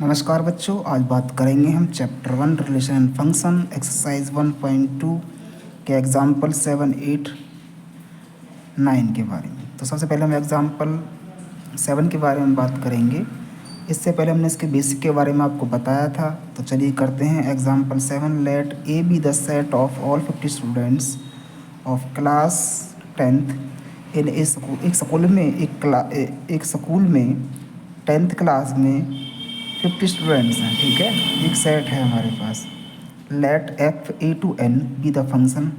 नमस्कार बच्चों, आज बात करेंगे हम chapter 1 relation and function exercise 1.2 के एग्जाम्पल 7, 8, 9 के बारे में। तो सबसे पहले हम एग्जाम्पल 7 के बारे में बात करेंगे। इससे पहले हमने इसके बेसिक के बारे में आपको बताया था। तो चलिए करते हैं example 7। Let A be the set of all 50 students of class 10th in a school. एक स्कूल में 10th क्लास में 50 स्टूडेंट्स हैं। ठीक है, एक सेट है हमारे पास। Let F A to N be the function.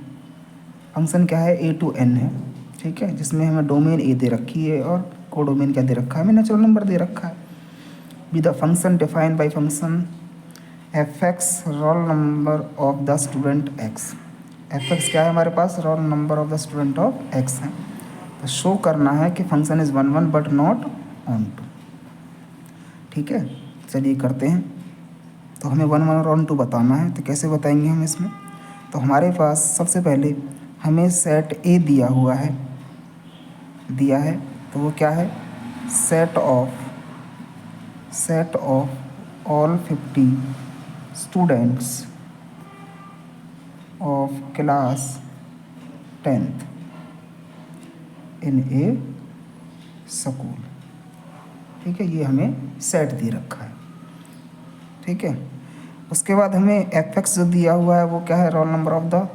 Function क्या है? ए टू एन है। ठीक है, जिसमें हमें डोमेन ए दे रखी है और कोडोमेन क्या दे रखा है? हमें नेचुरल नंबर दे रखा है। Be the function defined by function F X roll number of the student X. F X क्या है हमारे पास? Roll number of the student of X है। तो शो करना है कि function is 1 1 but not on 2। ठीक है, चलिए करते हैं। तो हमें 1 1 और ऑन 2 बताना है। तो कैसे बताएंगे हम इसमें? तो हमारे पास सबसे पहले हमें सेट ए दिया हुआ है, तो वो क्या है? Set of all 50 students of class 10th in a school. ठीक है, ये हमें सेट दे रखा है। ठीक है, उसके बाद हमें एफ एक्स जो दिया हुआ है वो क्या है? Role number of the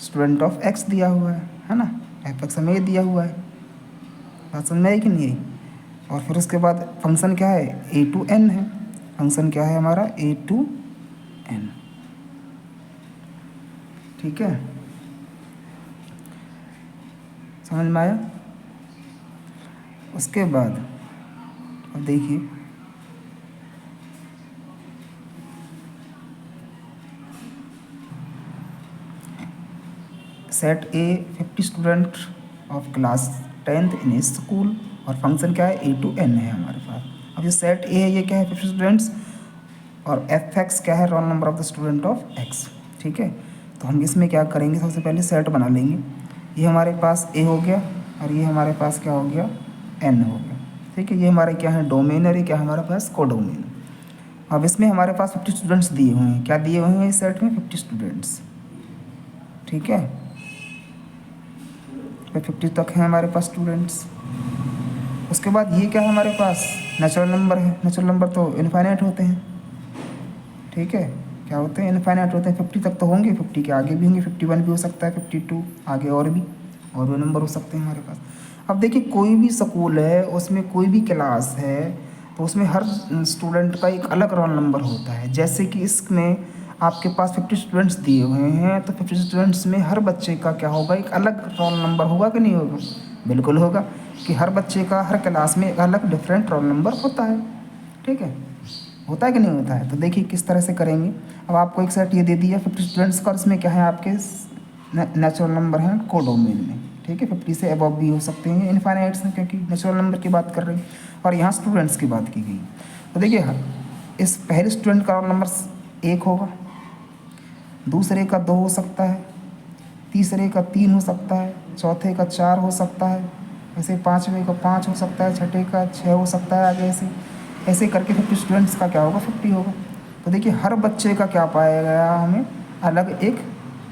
student of x दिया हुआ है ना। एफ एक्स हमें ये दिया हुआ है। बात समझ में आई कि नहीं आई? और फिर उसके बाद फंक्शन क्या है? ए टू एन है। फंक्शन क्या है हमारा? ए टू एन। ठीक है, समझ में आया? उसके बाद अब देखिए, set A 50 student of class 10th in a school और फंक्शन क्या है? ए टू एन है हमारे पास। अब ये सेट ए है, ये क्या है? 50 स्टूडेंट्स, और एफ एक्स क्या है? Role number of the student of x. ठीक है, तो हम इसमें क्या करेंगे? सबसे पहले सेट बना लेंगे। ये हमारे पास ए हो गया और ये हमारे पास क्या हो गया? एन हो गया। ठीक है, ये हमारे क्या है? डोमेन, और ये क्या हमारे पास? कोडोमेन। अब इसमें हमारे पास 50 स्टूडेंट्स दिए हुए हैं। क्या दिए हुए हैं इस सेट में? 50 स्टूडेंट्स। ठीक है, 50 तक हैं हमारे पास स्टूडेंट्स। उसके बाद ये क्या है हमारे पास? नेचुरल नंबर है। नेचुरल नंबर तो इनफाइनाइट होते हैं। ठीक है, क्या होते हैं? इनफाइनाइट होते हैं। 50 तक तो होंगे, 50 के आगे भी होंगे, 51 भी हो सकता है, 52 आगे और भी नंबर हो सकते हैं हमारे पास। अब देखिए, कोई भी स्कूल है, उसमें कोई भी क्लास है, तो उसमें हर स्टूडेंट का एक अलग रोल नंबर होता है। जैसे कि इसमें आपके पास 50 स्टूडेंट्स दिए हुए हैं, तो 50 स्टूडेंट्स में हर बच्चे का क्या होगा? एक अलग रोल नंबर होगा कि नहीं होगा? बिल्कुल होगा, कि हर बच्चे का हर क्लास में एक अलग डिफरेंट रोल नंबर होता है। ठीक है, होता है कि नहीं होता है? तो देखिए किस तरह से करेंगे। अब आपको एक सेट ये दे दिया 50 स्टूडेंट्स का, इसमें क्या है? आपके नेचुरल नंबर हैं कोडोमेन में। ठीक है, 50 से अबव भी हो सकते हैं, इनफाइनाइट्स हैं, क्योंकि नेचुरल नंबर की बात कर रहे हैं और यहाँ स्टूडेंट्स की बात की गई। तो देखिए, इस पहले स्टूडेंट का रोल नंबर 1 होगा, दूसरे का 2 हो सकता है, तीसरे का 3 हो सकता है, चौथे का 4 हो सकता है, ऐसे पाँचवें का 5 हो सकता है, छठे का 6 हो सकता है, आगे ऐसे करके 50 स्टूडेंट्स का क्या होगा? 50 होगा। तो देखिए, हर बच्चे का क्या पाया गया? हमें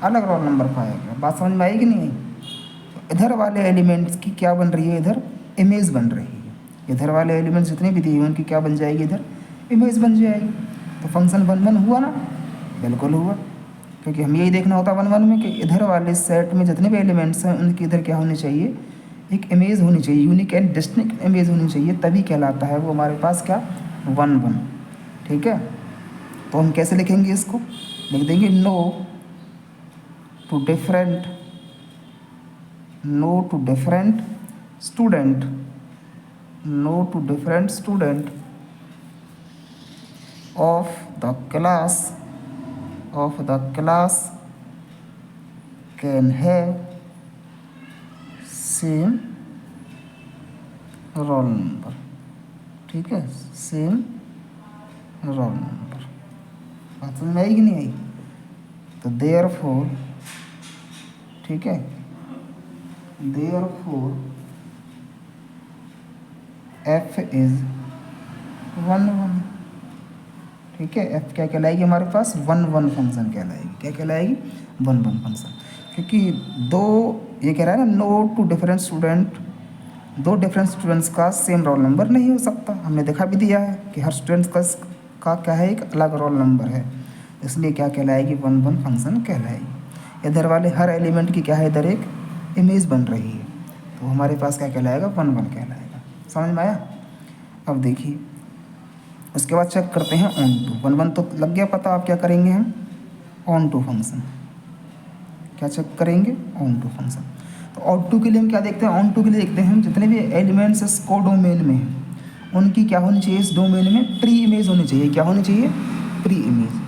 अलग रोल नंबर पाया गया। बात समझ में आई कि नहीं आई? तो इधर वाले एलिमेंट्स की क्या बन रही है? इधर इमेज बन रही है। इधर वाले एलिमेंट्स जितने भी दिए उनकी क्या बन जाएगी? इधर इमेज बन जाएगी। तो फंक्शन 1 1 हुआ ना? बिल्कुल हुआ, क्योंकि हम यही देखना होता 1 1 में कि इधर वाले सेट में जितने भी एलिमेंट्स हैं उनकी इधर क्या होनी चाहिए? एक इमेज होनी चाहिए, यूनिक एंड डिस्टिंक्ट इमेज होनी चाहिए, तभी कहलाता है वो हमारे पास क्या? 1 1। ठीक है, तो हम कैसे लिखेंगे इसको? लिख देंगे no two different student of the class can have same roll number. ठीक है, सेम रोल नंबर। बात समझ में आई कि नहीं आई? तो देयरफॉर, ठीक है, देयरफॉर एफ इज 1 1। ठीक है, एफ क्या कहलाएगी हमारे पास, 1 1 फंक्शन कहलाएगी। क्या कहलाएगी, 1 1 फंक्शन। क्योंकि दो, ये कह रहा है ना, नो टू डिफरेंट स्टूडेंट, दो डिफरेंट स्टूडेंट्स का सेम रोल नंबर नहीं हो सकता। हमने देखा भी दिया है कि हर स्टूडेंट्स का क्या है, एक अलग रोल नंबर है, इसलिए क्या कहलाएगी, 1 1 फंक्शन कहलाएगी। इधर वाले हर एलिमेंट की क्या है, इधर एक इमेज बन रही है, तो हमारे पास क्या कहलाएगा, 1 1 कहलाएगा। समझ में आया। अब देखिए उसके बाद चेक करते हैं ऑन टू। 1 1 तो लग गया पता, आप क्या करेंगे, हम ऑन टू फंक्शन क्या चेक करेंगे, ऑन टू फंक्शन। तो ऑन टू के लिए हम क्या देखते हैं, ऑन टू के लिए देखते हैं हम जितने भी एलिमेंट्स इस कोडोमेन में हैं उनकी क्या होनी चाहिए, इस डोमेन में प्री इमेज होनी चाहिए। क्या होनी चाहिए, प्री इमेज।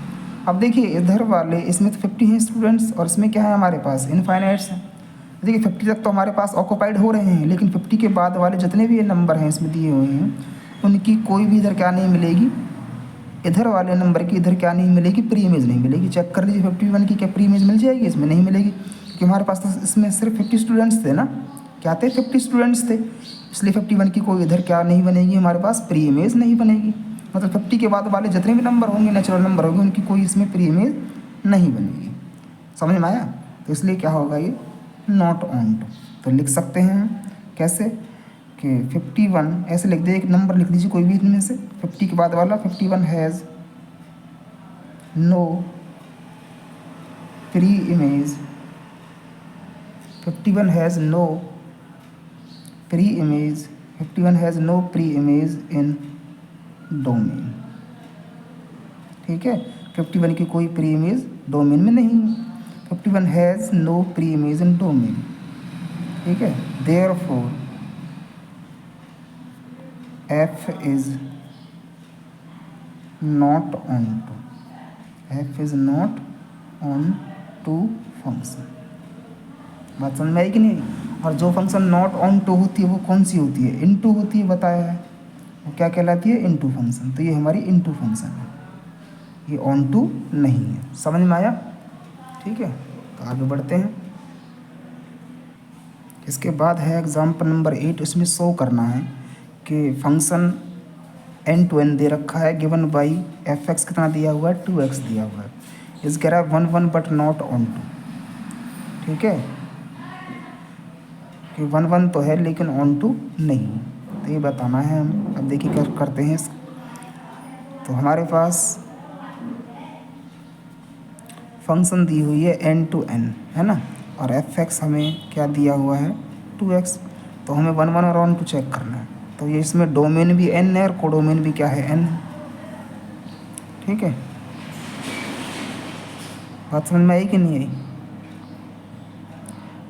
अब देखिए इधर वाले इसमें तो 50 हैं स्टूडेंट्स, और इसमें क्या है हमारे पास, इनफाइनाइट्स हैं। देखिए 50 तक तो हमारे पास ऑक्यूपाइड हो रहे हैं, लेकिन 50 के बाद वाले जितने भी ये नंबर हैं इसमें दिए हुए हैं उनकी कोई भी इधर क्या नहीं मिलेगी, इधर वाले नंबर की इधर क्या नहीं मिलेगी, प्री इमेज नहीं मिलेगी। चेक कर लीजिए 51 की क्या प्री इमेज मिल जाएगी, इसमें नहीं मिलेगी, क्योंकि हमारे पास तो इसमें सिर्फ 50 स्टूडेंट्स थे ना, क्या थे, 50 स्टूडेंट्स थे, इसलिए 51 की कोई इधर क्या नहीं बनेगी, हमारे पास प्री इमेज नहीं बनेगी। मतलब 50 के बाद वाले जितने भी नंबर होंगे, नेचुरल नंबर होंगे, उनकी कोई इसमें प्री इमेज नहीं बनेगी। समझ में आया। तो इसलिए क्या होगा, ये नॉट ऑन टू। तो लिख सकते हैं हम कैसे, कि 51 ऐसे लिख दे, एक नंबर लिख लीजिए कोई भी इनमें से, 50 के बाद वाला 51 has no pre image, 51 has no pre image, 51 has no pre image in domain. ठीक है, 51 की कोई प्री इमेज डोमेन में नहीं है, 51 has no pre image in domain. ठीक है, therefore F is not on to, F is not on to function. बात समझ में आई कि नहीं। और जो फंक्शन नॉट ऑन टू होती है वो कौन सी होती है, इनटू होती है, बताया है, वो क्या कहलाती है, इनटू फंक्शन। तो ये हमारी इनटू फंक्शन है, ये ऑन टू नहीं है। समझ में आया। ठीक है, तो आगे बढ़ते हैं। इसके बाद है एग्जाम्पल नंबर 8। इसमें शो करना है कि फंक्शन n to n दे रखा है, गिवन बाई एफ एक्स कितना दिया हुआ है, 2x दिया हुआ है। इस कह रहा है 1 1 बट नॉट ऑन टू। ठीक है, कि 1 1 तो है लेकिन ऑन टू नहीं, तो ये बताना है हम। अब देखिए क्या करते हैं। तो हमारे पास फंक्शन दी हुई है n to n, है ना, और एफ एक्स हमें क्या दिया हुआ है, 2x। तो हमें 1 1 और ऑन टू चेक करना है। तो ये इसमें डोमेन भी n है और कोडोमेन भी क्या है, n। ठीक है, बात समझ में आई कि नहीं आई।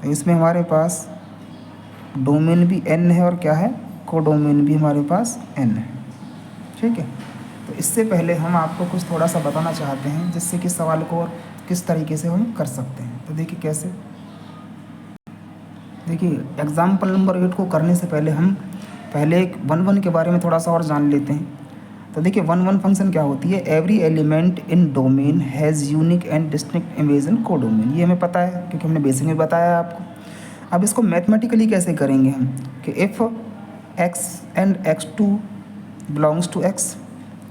तो इसमें हमारे पास डोमेन भी n है और क्या है, कोडोमेन भी हमारे पास n है। ठीक है, तो इससे पहले हम आपको कुछ थोड़ा सा बताना चाहते हैं जिससे कि सवाल को और किस तरीके से हम कर सकते हैं। तो देखिए कैसे, देखिए एग्जाम्पल नंबर 8 को करने से पहले हम पहले एक 1 1 के बारे में थोड़ा सा और जान लेते हैं। तो देखिए 1 1 फंक्शन क्या होती है, every element in domain has unique and distinct image in codomain. ये हमें पता है क्योंकि हमने बेसिक में बताया आपको। अब इसको मैथमेटिकली कैसे करेंगे हम, कि if x and x2 belongs to x।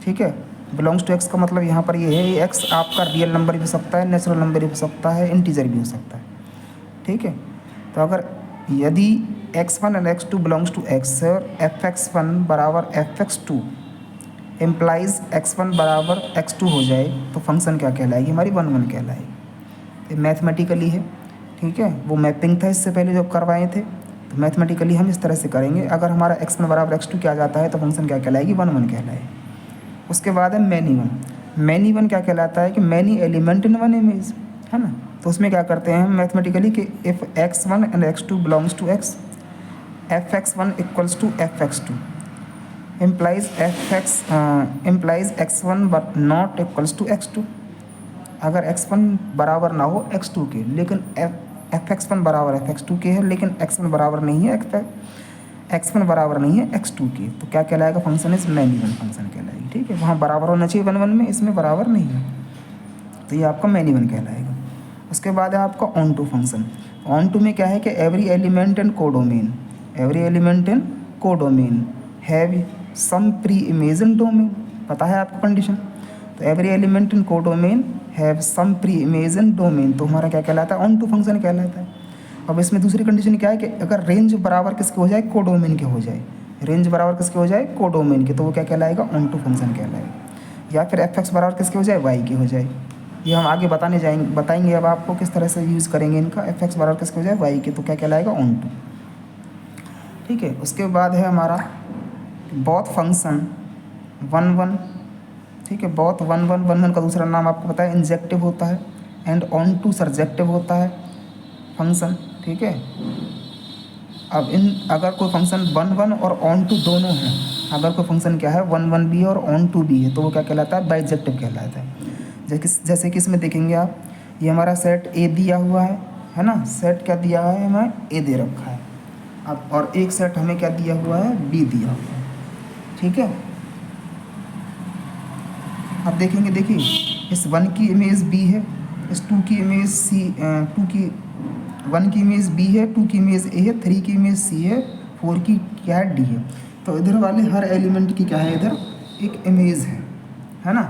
ठीक है, बिलोंग्स टू x का मतलब यहाँ पर ये है, x आपका रियल नंबर भी हो सकता है, नेचुरल नंबर भी हो सकता है, इंटीजर भी हो सकता है। ठीक है, तो अगर यदि x1 and x2 belongs to x और fx1 बराबर fx2 इम्प्लाइज x1 बराबर x2 हो जाए तो फंक्शन क्या कहलाएगी, हमारी 1 1 कहलाएगी। तो मैथमेटिकली है। ठीक है, वो मैपिंग था इससे पहले जो करवाए थे, तो मैथमेटिकली हम इस तरह से करेंगे। अगर हमारा x1 बराबर x2 क्या जाता है तो फंक्शन क्या कहलाएगी, 1 1 कहलाएगी। उसके बाद है मैनी वन। मैनी वन क्या कहलाता है, कि many element in one image, है ना। तो उसमें क्या करते हैं हम मैथमेटिकली, कि if x1 and x2 belongs to x, fx1 equals to fx2 implies x1 but not equals to x2। अगर x1 बराबर ना हो x2 के, लेकिन fx1 बराबर fx2 के है, लेकिन x1 बराबर नहीं है x1 बराबर नहीं है x2 के, तो क्या कहलाएगा, function is many one function कहलाएगी। ठीक है, वहाँ बराबर होना चाहिए 1 1 में, इसमें बराबर नहीं है, तो ये आपका मैनी वन कहलाएगा। उसके बाद है आपका on to function. On to में क्या है, कि every element in codomain, every element in codomain have some pre image in domain. पता है आपको कंडीशन, तो every element in codomain have some pre image in domain, तो हमारा क्या कहलाता है, ऑन टू फंक्शन कहलाता है। अब इसमें दूसरी कंडीशन क्या है कि अगर रेंज बराबर किसके हो जाए, कोडोमेन के हो जाए, रेंज बराबर किसके हो जाए, कोडोमेन के, तो वो क्या कहलाएगा, ऑन टू फंक्शन कहलाएगा। या फिर एफ एक्स बराबर किसके हो जाए, वाई के हो जाए। ये हम आगे बताएंगे अब आपको किस तरह से यूज़ करेंगे इनका। एफ एक्स बराबर किसके हो जाए, वाई के, तो क्या कहलाएगा, ऑन टू। ठीक है, उसके बाद है हमारा बोथ फंक्शन 1 1। ठीक है, बोथ 1 1 1 1 का दूसरा नाम आपको पता है इंजेक्टिव होता है, एंड ऑन टू सर्जेक्टिव होता है फंक्शन। ठीक है, अब अगर कोई फंक्शन 1 1 और ऑन टू दोनों है, अगर कोई फंक्शन क्या है 1 1 भी है और ऑन टू भी है, तो वो क्या कहलाता है, बाइजेक्टिव कहलाता है। जैसे कि इसमें देखेंगे आप, ये हमारा सेट ए दिया हुआ है ना, सेट क्या दिया है हमें, ए दे रखा है। अब और एक सेट हमें क्या दिया हुआ है, बी दिया हुआ है। ठीक है, अब देखेंगे, देखिए इस 1 की इमेज बी है, इस 2 की इमेज सी, 1 की इमेज बी है, 2 की इमेज ए है, 3 की इमेज सी है, 4 की क्या है, डी है। तो इधर वाले हर एलिमेंट की क्या है, इधर एक इमेज है ना।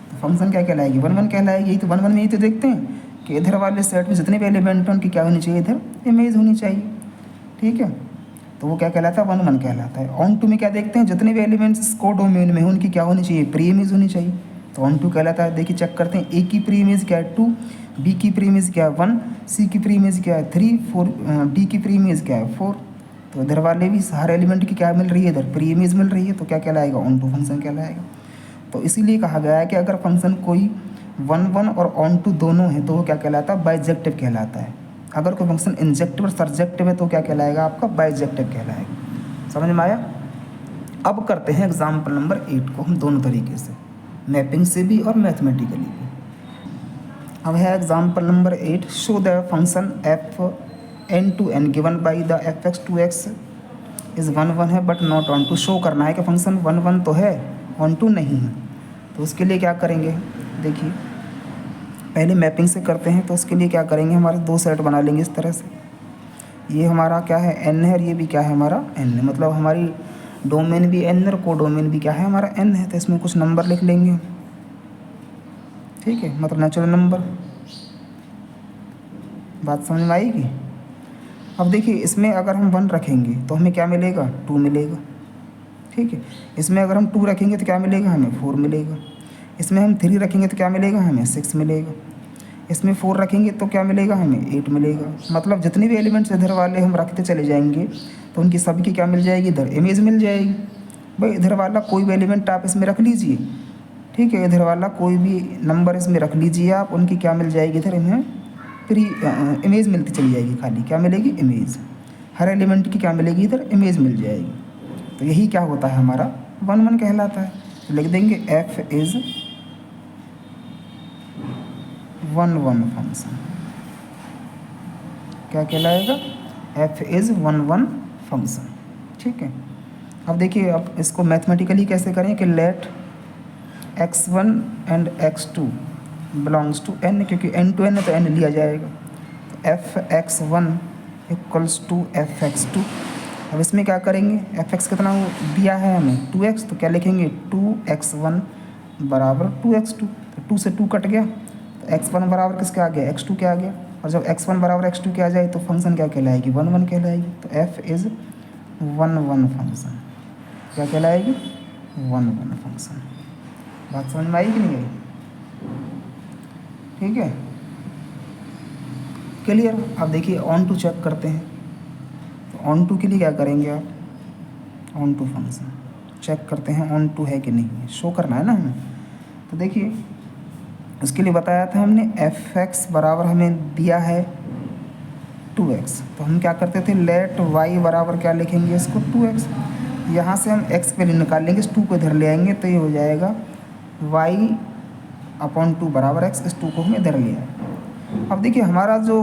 तो फंक्शन क्या कहलाएगी, 1 1 कहलाएगी। यही तो 1 1 में यही तो देखते हैं कि इधर वाले सेट में जितने भी एलिमेंट हैं उनकी क्या होनी चाहिए, इधर इमेज होनी चाहिए। ठीक है, तो वो क्या कहलाता है, 1 1 कहलाता है। ऑन टू में क्या देखते हैं, जितने भी एलिमेंट्स कोडोमेन में हैं उनकी क्या होनी चाहिए, प्री इमेज होनी चाहिए, तो ऑन टू कहलाता है। देखिए चेक करते हैं, ए की प्री इमेज क्या है 2, बी की प्री इमेज क्या है 1, सी की प्री इमेज क्या है 3, 4, डी की प्री इमेज क्या है 4। तो इधर वाले भी हर एलिमेंट की क्या मिल रही है, इधर प्री इमेज मिल रही है, तो क्या कहलाएगा, ऑन टू फंक्शन कहलाएगा। तो इसीलिए कहा गया है कि अगर फंक्शन कोई 1 1 और ऑन टू दोनों है तो वो क्या कहलाता है, बाइजेक्टिव कहलाता है। अगर कोई फंक्शन इंजेक्टिव और सर्जेक्टिव है तो क्या कहलाएगा, आपका बाइजेक्टिव कहलाएगा। समझ में आया। अब करते हैं एग्जाम्पल नंबर 8 को हम दोनों तरीके से, मैपिंग से भी और मैथमेटिकली भी। अब है example number 8, show the function F N to N given by the F X to X is 1 1 है बट नॉट ऑन टू। शो करना है कि फंक्शन 1 1 तो है, ऑन टू नहीं है। तो उसके लिए क्या करेंगे, देखिए पहले मैपिंग से करते हैं। तो उसके लिए क्या करेंगे, हमारे 2 सेट बना लेंगे इस तरह से। ये हमारा क्या है, एन है, और ये भी क्या है, हमारा एन है। मतलब हमारी डोमेन भी एन और कोडोमेन भी क्या है, हमारा एन है। तो इसमें कुछ नंबर लिख लेंगे। ठीक है, मतलब नेचुरल नंबर। बात समझ में आएगी। अब देखिए इसमें अगर हम 1 रखेंगे तो हमें क्या मिलेगा, 2 मिलेगा। ठीक है, इसमें अगर हम 2 रखेंगे तो क्या मिलेगा, हमें 4 मिलेगा। इसमें हम 3 रखेंगे तो क्या मिलेगा, हमें 6 मिलेगा। इसमें 4 रखेंगे तो क्या मिलेगा, हमें 8 मिलेगा। मतलब जितने भी एलिमेंट्स इधर वाले हम रखते चले जाएंगे तो उनकी सबकी क्या मिल जाएगी, इधर इमेज मिल जाएगी। भाई इधर वाला कोई भी एलिमेंट आप इसमें रख लीजिए। ठीक है, इधर वाला कोई भी नंबर इसमें रख लीजिए आप, उनकी क्या मिल जाएगी, इधर इन्हें प्री इमेज मिलती चली जाएगी। खाली क्या मिलेगी, इमेज। हर एलिमेंट की क्या मिलेगी, इधर इमेज मिल जाएगी। तो यही क्या होता है, हमारा 1 1 कहलाता है। तो लिख देंगे एफ इज़ 1 1 फंक्शन। क्या कहलाएगा, एफ इज़ 1 1 फंक्शन। ठीक है, अब देखिए अब इसको मैथमेटिकली कैसे करें कि let x1 and x2 belongs to n, क्योंकि n टू n है तो n लिया जाएगा। तो f(x1) इक्वल्स टू f(x2). अब इसमें क्या करेंगे, f(x) कितना हो दिया है हमें 2x, तो क्या लिखेंगे 2x1 बराबर 2x2। तो 2 से 2 कट गया, तो x1 बराबर किसके आ गया, x2 के आ गया। और जब x1 बराबर x2 के आ जाए तो फंक्शन क्या कहलाएगी, 1 1 कहलाएगी। तो f इज़ 1 1 फंक्शन। क्या कहलाएगी, 1 1 फंक्शन। बात समझ में आई कि नहीं आई। ठीक है, क्लियर। अब देखिए ऑन टू चेक करते हैं। तो ऑन टू के लिए क्या करेंगे आप, ऑन टू फंक्शन चेक करते हैं ऑन टू है कि नहीं, शो करना है ना हमें। तो देखिए उसके लिए बताया था हमने f(x) बराबर हमें दिया है 2x। तो हम क्या करते थे, लेट y बराबर क्या लिखेंगे इसको 2x। यहाँ से हम x पे निकाल लेंगे, इस 2 को इधर ले आएंगे तो ये हो जाएगा y/2 बराबर x। इस 2 को हम इधर ले आए। अब देखिए हमारा जो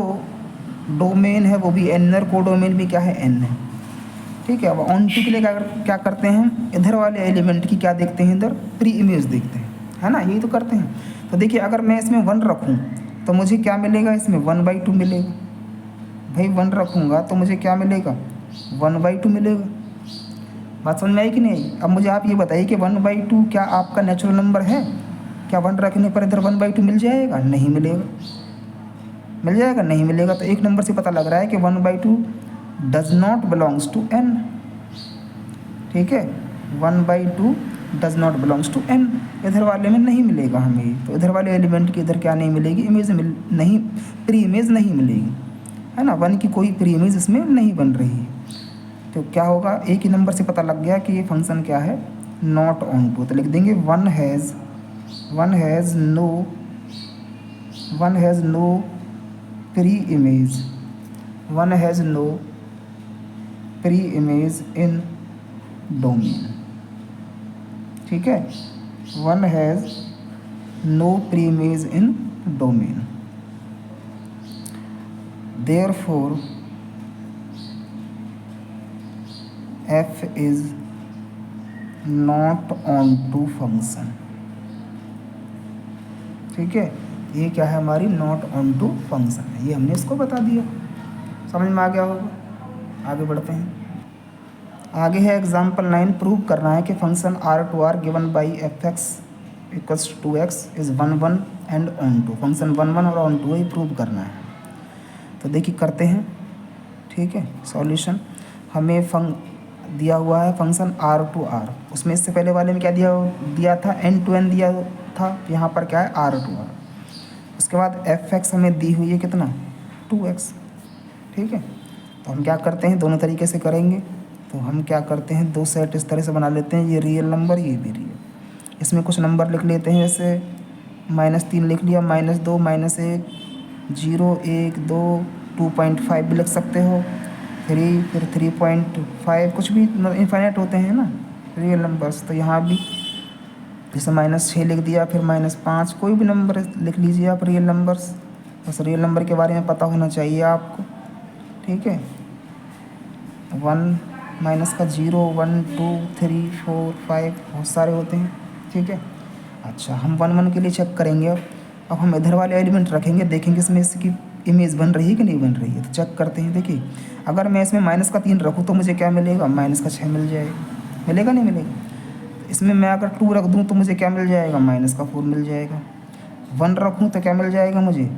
डोमेन है वो भी n और कोडोमेन भी क्या है, n है। ठीक है, अब ऑन टू के लिए क्या करते हैं, इधर वाले एलिमेंट की क्या देखते हैं, इधर प्री इमेज देखते हैं, है ना, यही तो करते हैं। तो देखिए अगर मैं इसमें 1 रखूँ तो मुझे क्या मिलेगा, इसमें 1/2 मिलेगा। भाई 1 रखूँगा तो मुझे क्या मिलेगा, 1/2 मिलेगा। बात समझ में आई कि नहीं। अब मुझे आप ये बताइए कि 1/2 क्या आपका नेचुरल नंबर है, क्या 1 रखने पर इधर 1/2 मिल जाएगा? नहीं मिलेगा। मिल जाएगा? नहीं मिलेगा। तो एक नंबर से पता लग रहा है कि 1/2 does not belongs to n। ठीक है, 1/2 does not belongs to n। इधर वाले में नहीं मिलेगा हमें, तो इधर वाले एलिमेंट की इधर क्या नहीं मिलेगी? इमेज नहीं, प्री इमेज नहीं मिलेगी, है ना। 1 की कोई प्री इमेज इसमें नहीं बन रही है। तो क्या होगा, एक ही नंबर से पता लग गया कि ये फंक्शन क्या है, नॉट ऑन टू। तो लिख देंगे one has no pre image, one has no pre image in domain. ठीक है, one has no pre image in domain, therefore f is not on to function. ठीक है, ये क्या है हमारी नॉट ऑन टू फंक्शन है, ये हमने इसको बता दिया। समझ में आ गया होगा। आगे बढ़ते हैं। आगे है एग्जाम्पल 9। प्रूव करना है कि function r2r given by fx equals 2x is 1 1 and on to. Function 1 1 और ऑन टू ही प्रूव करना है। तो देखिए करते हैं। ठीक है, सॉल्यूशन हमें दिया हुआ है फंक्शन r2r। उसमें इससे पहले वाले में क्या दिया था, n to n दिया था। यहाँ पर क्या है, r2r। उसके बाद fx हमें दी हुई है कितना, 2x। ठीक है, तो हम क्या करते हैं, दोनों तरीके से करेंगे। तो हम क्या करते हैं, दो सेट इस तरह से बना लेते हैं, ये रियल नंबर, ये भी रियल। इसमें कुछ नंबर लिख लेते हैं, जैसे -3 लिख लिया, -2, -1, 0, 1, 2, 2.5 भी लिख सकते हो, 3, फिर 3.5, कुछ भी इनफाइनाइट होते हैं ना रियल नंबर्स। तो यहाँ भी जैसे -6 लिख दिया, फिर -5, कोई भी नंबर लिख लीजिए आप रियल नंबर्स। बस रियल नंबर के बारे में पता होना चाहिए आपको। ठीक है, 1 -0, 1, 2, 3, 4, 5 बहुत सारे होते हैं। ठीक है, अच्छा हम 1 1 के लिए चेक करेंगे। अब हम इधर वाले एलिमेंट रखेंगे, देखेंगे इसमें इसकी इमेज बन रही है कि नहीं बन रही है। तो चेक करते हैं। देखिए अगर मैं इसमें -3 रखूँ तो मुझे क्या मिलेगा, -6 मिल जाएगा। मिलेगा नहीं मिलेगा। इसमें मैं अगर 2 रख दूँ तो मुझे क्या मिल जाएगा, -4 मिल जाएगा। 1 रखूँ तो क्या मिल जाएगा मुझे,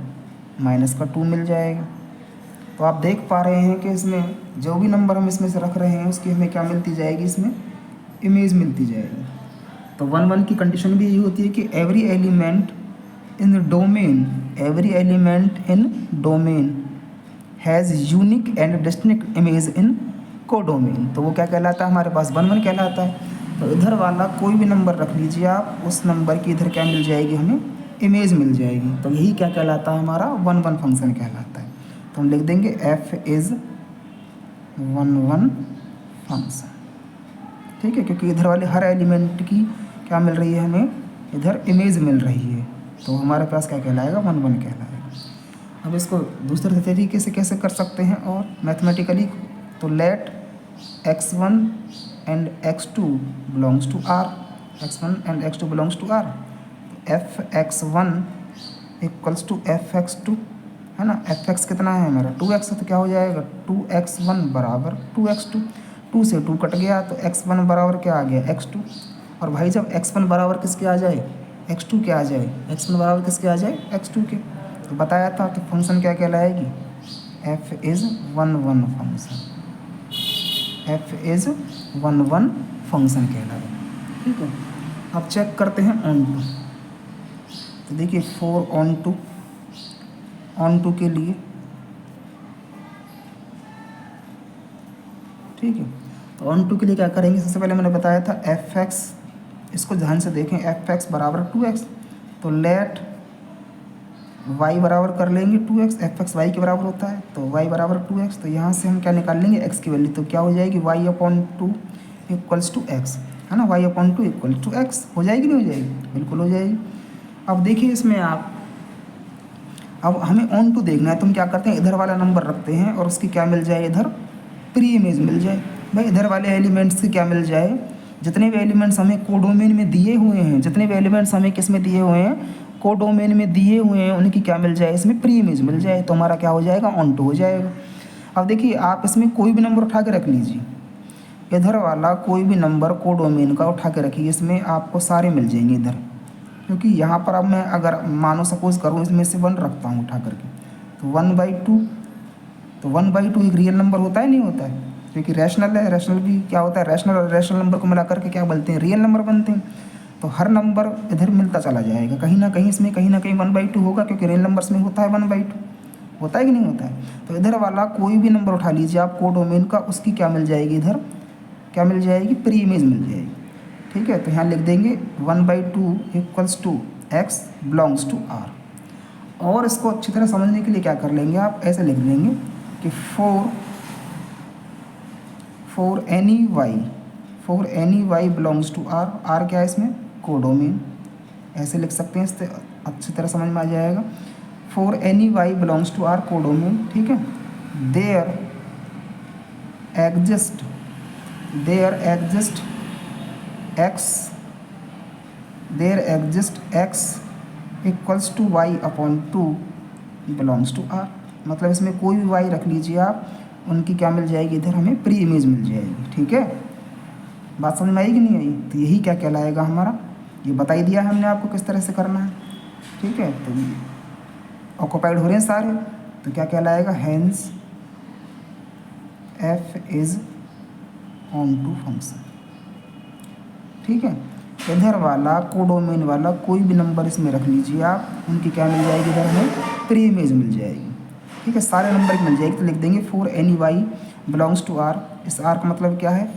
-2 मिल जाएगा। तो आप देख पा रहे हैं कि इसमें जो भी नंबर हम इसमें से रख रहे हैं उसकी हमें क्या मिलती जाएगी, इसमें इमेज मिलती जाएगी। तो 1 1 की कंडीशन भी यही होती है कि every element in domain has unique and distinct image in codomain. तो वो क्या कहलाता है, हमारे पास 1 1 कहलाता है। तो इधर वाला कोई भी नंबर रख लीजिए आप, उस नंबर की इधर क्या मिल जाएगी, हमें इमेज मिल जाएगी। तो यही क्या कहलाता है, हमारा 1 1 फंक्शन कहलाता है। तो हम लिख देंगे f इज़ 1 1 फंक्शन। ठीक है, क्योंकि इधर वाले हर एलिमेंट की क्या मिल रही है, हमें इधर इमेज मिल रही है। तो हमारे पास क्या कहलाएगा, 1 1 कहलाएगा। अब इसको दूसरे तरीके से कैसे कर सकते हैं और मैथमेटिकली, तो let x1 and x2 belongs to r, x1 and x2 belongs to r। fx1 equals to fx2, है ना। fx कितना है हमारा, 2x है, तो क्या हो जाएगा, 2x1 बराबर 2x2। 2 से 2 कट गया तो x1 बराबर क्या आ गया, x2। और भाई जब x1 बराबर किसके आ जाए, x2 के आ जाए, x1 बराबर किसके आ जाए, x2 के। तो बताया था कि फंक्शन क्या कहलाएगी, f is 1 1 function, f is 1 1 function कहलाएगा। ठीक है, अब चेक करते हैं ऑन टू। तो देखिए 4 ऑन टू के लिए, ठीक है। तो ऑन टू के लिए क्या करेंगे, सबसे पहले मैंने बताया था fx, इसको ध्यान से देखें, fx बराबर 2x। तो लेट y बराबर कर लेंगे 2x, fx y के बराबर होता है, तो y बराबर 2x। तो यहाँ से हम क्या निकाल लेंगे, x की वैल्यू। तो क्या हो जाएगी, y/2 इक्वल्स टू x, है ना। y/2 इक्वल टू x हो जाएगी, नहीं हो जाएगी, बिल्कुल हो जाएगी। अब देखिए इसमें आप, अब हमें ऑन टू देखना है, तो हम क्या करते हैं, इधर वाला नंबर रखते हैं और उसकी क्या मिल जाए, इधर प्री इमेज मिल जाए। भाई इधर वाले एलिमेंट्स की क्या मिल जाए, जितने भी एलिमेंट्स हमें कोडोमेन में दिए हुए हैं, जितने भी एलिमेंट्स हमें किस में दिए हुए हैं, कोडोमेन में दिए हुए हैं, उनकी क्या मिल जाए, इसमें प्री इमेज मिल जाए। तो हमारा क्या हो जाएगा, ऑन टू हो जाएगा। अब देखिए आप इसमें कोई भी नंबर उठा के रख लीजिए, इधर वाला कोई भी नंबर कोडोमेन का उठा के रखिए, इसमें आपको सारे मिल जाएंगे इधर। क्योंकि यहाँ पर अब मैं अगर मानो सपोज करूँ इसमें से 1 रखता हूँ उठा करके, तो 1/2, तो 1/2 एक रियल नंबर होता है नहीं होता है, क्योंकि रैशनल है। रैशनल भी क्या होता है, रैशनल और रैशनल नंबर को मिला करके क्या बोलते हैं, रियल नंबर बनते हैं। तो हर नंबर इधर मिलता चला जाएगा, कहीं ना कहीं इसमें कहीं ना कहीं 1/2 होगा, क्योंकि रियल नंबर्स में होता है 1/2, होता है कि नहीं होता है। तो इधर वाला कोई भी नंबर उठा लीजिए आप कोडोमेन का, उसकी क्या मिल जाएगी, इधर क्या मिल जाएगी, प्री इमेज मिल जाएगी। ठीक है, तो यहाँ लिख देंगे 1/2 equals to x belongs to r। और इसको अच्छी तरह समझने के लिए क्या कर लेंगे आप, ऐसे लिख लेंगे कि for any y belongs to r, r क्या है इसमें, कोडोमेन, ऐसे लिख सकते हैं, इससे अच्छी तरह समझ में आ जाएगा। For any y belongs to r codomain, ठीक है, there exist x equals to y/2 belongs to r। मतलब इसमें कोई भी y रख लीजिए आप, उनकी क्या मिल जाएगी, इधर हमें प्री इमेज मिल जाएगी। ठीक है, बात समझ में आई कि नहीं आई। तो यही क्या कहलाएगा हमारा, ये बता ही दिया है हमने आपको किस तरह से करना है। ठीक है, तो ऑक्यूपाइड हो रहे हैं सारे, तो क्या कहलाएगा, hence f is on to function. ठीक है, इधर वाला कोडोमेन वाला कोई भी नंबर इसमें रख लीजिए आप, उनकी क्या मिल जाएगी, इधर हमें प्री इमेज मिल जाएगी। ठीक है, सारे नंबर की मिल जाएगी। तो लिख देंगे for any y belongs to r। इस r का मतलब क्या है,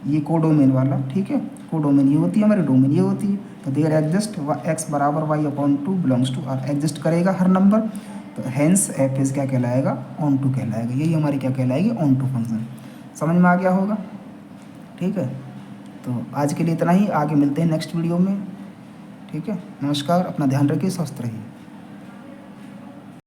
ये कोडोमेन वाला। ठीक है, कोडोमेन ये होती है हमारी, डोमेन ये होती है। तो देयर एग्जिस्ट x बराबर y/2 belongs to r, exist करेगा हर नंबर, तो हेंस f इज क्या कहलाएगा, ऑन टू कहलाएगा। यही हमारी क्या कहलाएगी, ऑन टू फंक्शन। समझ में आ गया होगा। ठीक है, तो आज के लिए इतना ही, आगे मिलते हैं नेक्स्ट वीडियो में। ठीक है, नमस्कार, अपना ध्यान रखिए, स्वस्थ रहिए।